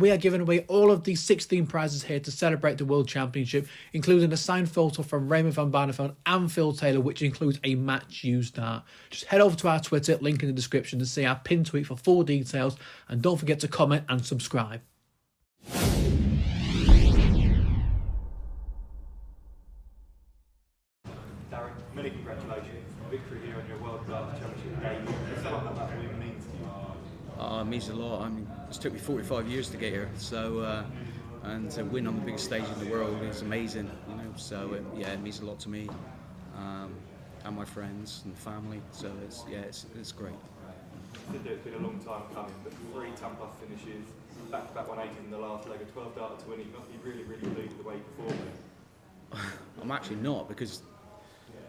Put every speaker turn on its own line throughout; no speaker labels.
We are giving away all of these 16 prizes here to celebrate the World Championship, including a signed photo from Raymond van Barneveld and Phil Taylor, which includes a match used art. Just head over to our Twitter, link in the description, to see our pinned tweet for full details, and don't forget to comment and subscribe.
Darren, many congratulations. Victory here on your World Class Championship day. Something like that win means to you.
It means a lot. I mean, it's took me 45 years to get here, so and to win on the biggest stage in the world is amazing, you know. So it means a lot to me and my friends and family. So it's great.
It's been a long time coming, but 3 10+ finishes, back-to-back 180 in the last leg, a 12 darter to win it. You must be really, really pleased with the way you performed.
I'm actually not, because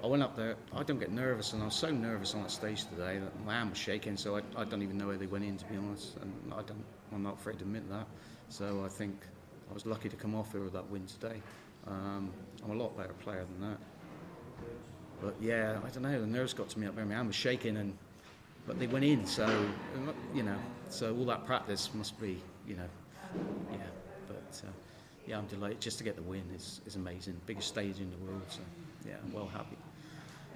I went up there, I don't get nervous, and I was so nervous on that stage today that my hand was shaking, so I don't even know where they went in, to be honest, and I'm not afraid to admit that. So I think I was lucky to come off here with that win today. I'm a lot better player than that. But yeah, I don't know, the nerves got to me up there, my hand was shaking, but they went in, so, you know, so all that practice must be, you know, yeah, but yeah, I'm delighted. Just to get the win is amazing, biggest stage in the world, so yeah, I'm well happy.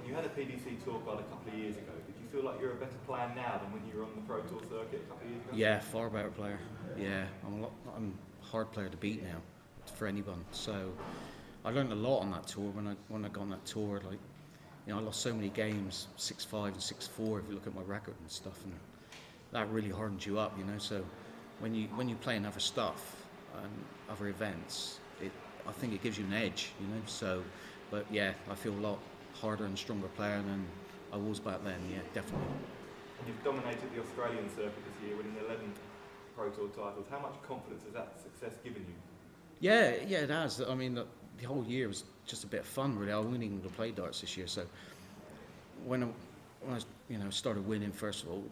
You had a PDC Tour card a couple of years ago. Did you feel like you're a better player now than when you were on the Pro Tour circuit a couple of years ago?
Yeah, far better player. Yeah, I'm a hard player to beat now for anyone. So I learned a lot on that tour. When I got on that tour, like, you know, I lost so many games, 6-5 and 6-4. If you look at my record and stuff, and that really hardens you up, you know. So when you play in other stuff and other events, I think it gives you an edge, you know. So, but yeah, I feel a lot harder and stronger player than I was back then. Yeah, definitely.
You've dominated the Australian circuit this year, winning 11 Pro Tour titles. How much confidence has that success given you?
Yeah, it has. I mean, the whole year was just a bit of fun, really. I wasn't even going to play darts this year, so when I started winning, first of all,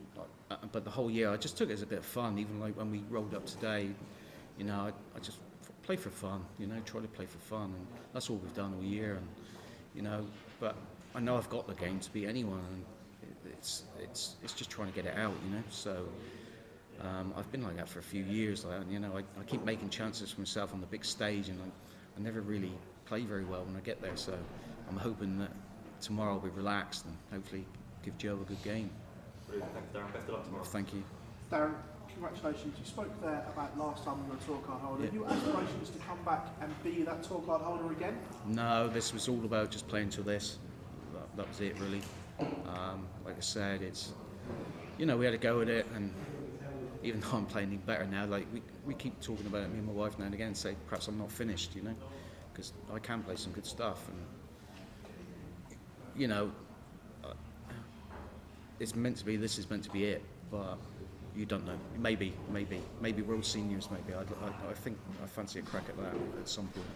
but the whole year I just took it as a bit of fun. Even like when we rolled up today, you know, I just play for fun, you know, try to play for fun, and that's all we've done all year. And you know, but I know I've got the game to beat anyone, and it's just trying to get it out, you know. So I've been like that for a few years, like, you know. I keep making chances for myself on the big stage, and I never really play very well when I get there. So I'm hoping that tomorrow I'll be relaxed and hopefully give Joe a good game.
Brilliant. Thanks, Darren. Best of luck tomorrow.
Thank you.
Darren, congratulations. You spoke there about last time you were a tour card holder.
Yeah.
Your aspiration is to come back and be that tour card holder again?
No, this was all about just playing to this. That was it, really. Like I said, it's, you know, we had a go at it, and even though I'm playing better now, like we keep talking about it, me and my wife now and again, say perhaps I'm not finished, you know, because I can play some good stuff, and you know, it's meant to be. This is meant to be it, but you don't know. Maybe World Seniors. Maybe I think I fancy a crack at that at some point.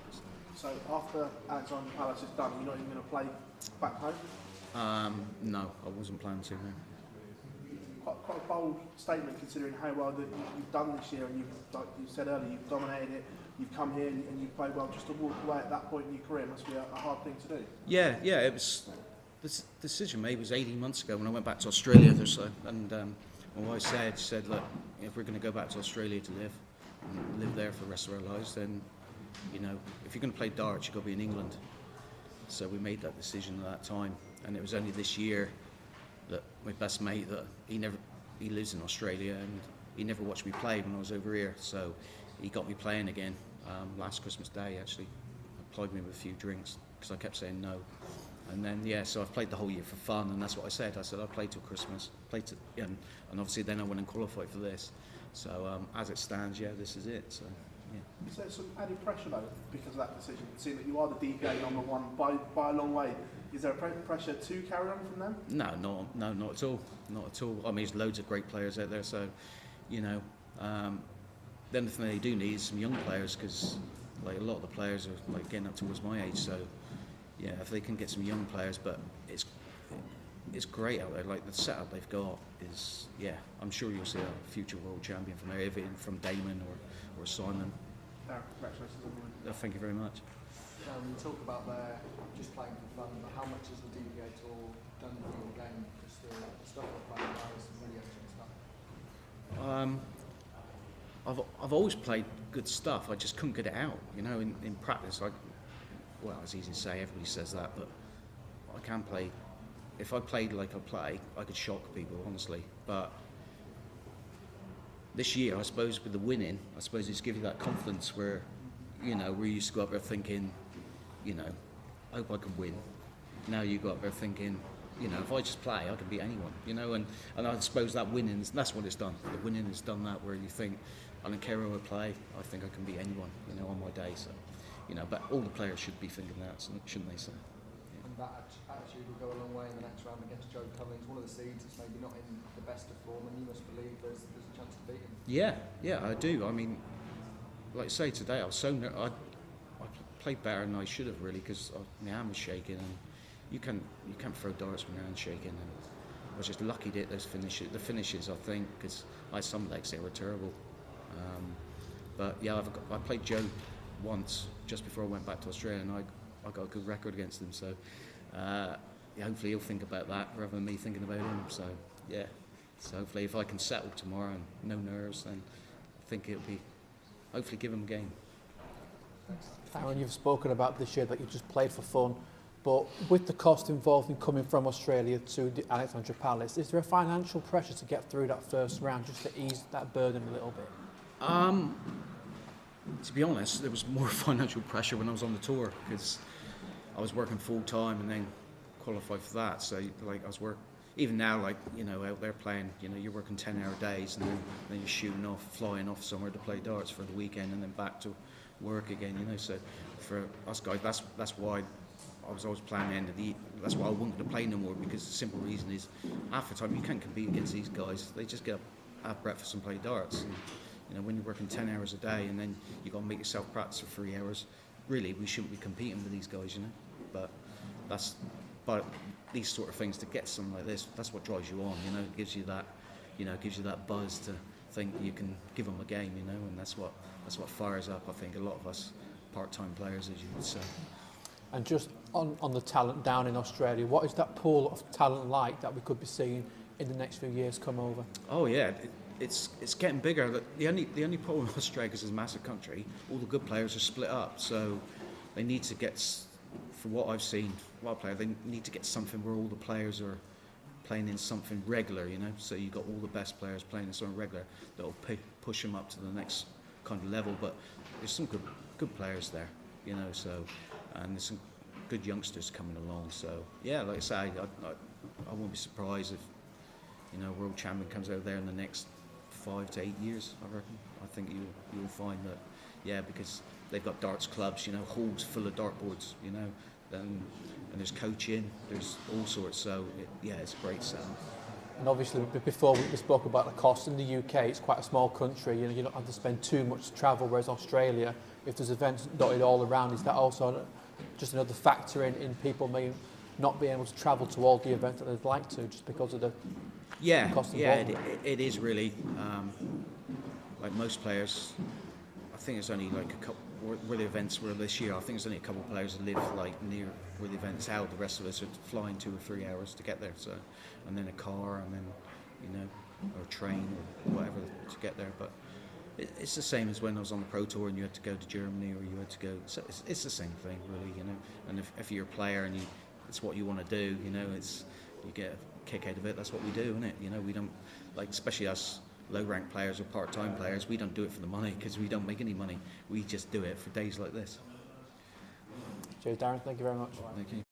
So after Alexander Palace is done, you're not even going to play back home?
No, I wasn't planning to. No.
Quite a bold statement considering how well that you've done this year, and you've, like you said earlier, you've dominated it. You've come here and you've played well. Just to walk away at that point in your career must be a hard thing to do.
Yeah. It was. This decision made was 18 months ago when I went back to Australia. And my wife said, look, if we're going to go back to Australia to live and live there for the rest of our lives, then, you know, if you're going to play darts, you've got to be in England. So we made that decision at that time, and it was only this year that my best mate, that he lives in Australia, and he never watched me play when I was over here, so he got me playing again last Christmas Day. Actually, applied me with a few drinks because I kept saying no. And then, so I've played the whole year for fun, and that's what I said. I said I played till Christmas, and obviously then I went and qualified for this. So as it stands, this is it. So yeah.
Is there some added pressure though because of that decision? Seeing that you are the DPA number one by a long way, is there a pressure to carry on from them?
No, not at all. Not at all. I mean, there's loads of great players out there. So, you know, the only thing they do need is some young players, because like a lot of the players are like getting up towards my age. So. Yeah, if they can get some young players, but it's great out there. Like the setup they've got is, I'm sure you'll see a future world champion from there, even from Damon or Simon.
Darren, congratulations on the win.
Thank you very much.
You talk about there just playing for fun, but how much has the DPA Tour done for your game? Just the stuff you're playing now is really excellent stuff.
I've always played good stuff. I just couldn't get it out. You know, in practice, well, it's easy to say. Everybody says that, but I can play. If I played like I play, I could shock people, honestly. But this year, I suppose, with the winning, I suppose it's give you that confidence where, you know, where you used to go up there thinking, you know, I hope I can win. Now you go up there thinking, you know, if I just play, I can beat anyone, you know, and I suppose that winning, that's what it's done. The winning has done that, where you think, I don't care who I play, I think I can beat anyone, you know, on my day. So, you know, but all the players should be thinking that, shouldn't they? So, yeah.
And that attitude will go a long way in the next round against Joe Cummings, one of the seeds that's maybe not in the best of form, and you must believe there's a chance to beat him.
Yeah, I do. I mean, like I say today, I was so I played better than I should have really, because my hand was shaking, and you can't throw darts when your hand's shaking. And I was just lucky to hit those the finishes. I think because I had some legs they were terrible. But yeah, I played Joe once just before I went back to Australia, and I got a good record against him. So yeah, hopefully he'll think about that rather than me thinking about him. So yeah, so hopefully if I can settle tomorrow and no nerves, then I think it'll be hopefully give him a game.
Darren, you've spoken about this year that you just played for fun, but with the cost involved in coming from Australia to the Alexandra Palace, is there a financial pressure to get through that first round just to ease that burden a little bit?
To be honest, there was more financial pressure when I was on the tour, because I was working full time and then qualified for that. So like I was even now, like, you know, out there playing, you know, you're working 10-hour days, and then you're flying off somewhere to play darts for the weekend and then back to work again, you know. So for us guys, that's why I was always planning the end of the year. That's why I wanted to play no more, because the simple reason is half the time you can't compete against these guys. They just get up, have breakfast and play darts. And, you know, when you're working 10 hours a day and then you've got to make yourself practice for 3 hours, really we shouldn't be competing with these guys, you know. But these sort of things, to get something like this, that's what drives you on, you know. It gives you that buzz to think you can give them a game, you know, and that's what fires up, I think, a lot of us part-time players, as you would say.
And just on the talent down in Australia, what is that pool of talent like that we could be seeing in the next few years come over?
Oh yeah, it's getting bigger. The only problem with Australia is it's a massive country. All the good players are split up, so they need to get, from what I've seen, they need to get something where all the players are playing in something regular, you know. So you've got all the best players playing in something regular that'll push them up to the next kind of level. But there's some good players there, you know. So, and there's some good youngsters coming along. So yeah, like I say, I won't be surprised if, you know, world champion comes out there in the next 5 to 8 years. I reckon. I think you'll find that, yeah, because they've got darts clubs, you know, halls full of dartboards, you know, and there's coaching, there's all sorts. So yeah, it's a great setup.
And obviously, before we spoke about the cost in the UK, it's quite a small country. You know, you don't have to spend too much to travel. Whereas Australia, if there's events dotted all around, is that also just another factor in people may not being able to travel to all the events that they'd like to, just because of the cost involved?
Yeah, it is really. Like most players, I think it's only like a couple. Where the events were this year, I think there's only a couple of players who live like near where the event's held. The rest of us are flying 2 or 3 hours to get there. So, and then a car, and then, you know, or a train or whatever to get there. But it's the same as when I was on the Pro Tour and you had to go to Germany, or you had to go. So it's the same thing, really, you know. And if you're a player and it's what you want to do, you know, you get a kick out of it. That's what we do, isn't it? You know, we don't, like, especially us low-ranked players or part-time players, we don't do it for the money, because we don't make any money. We just do it for days like this.
Cheers, Darren. Thank you very much.
Thank you.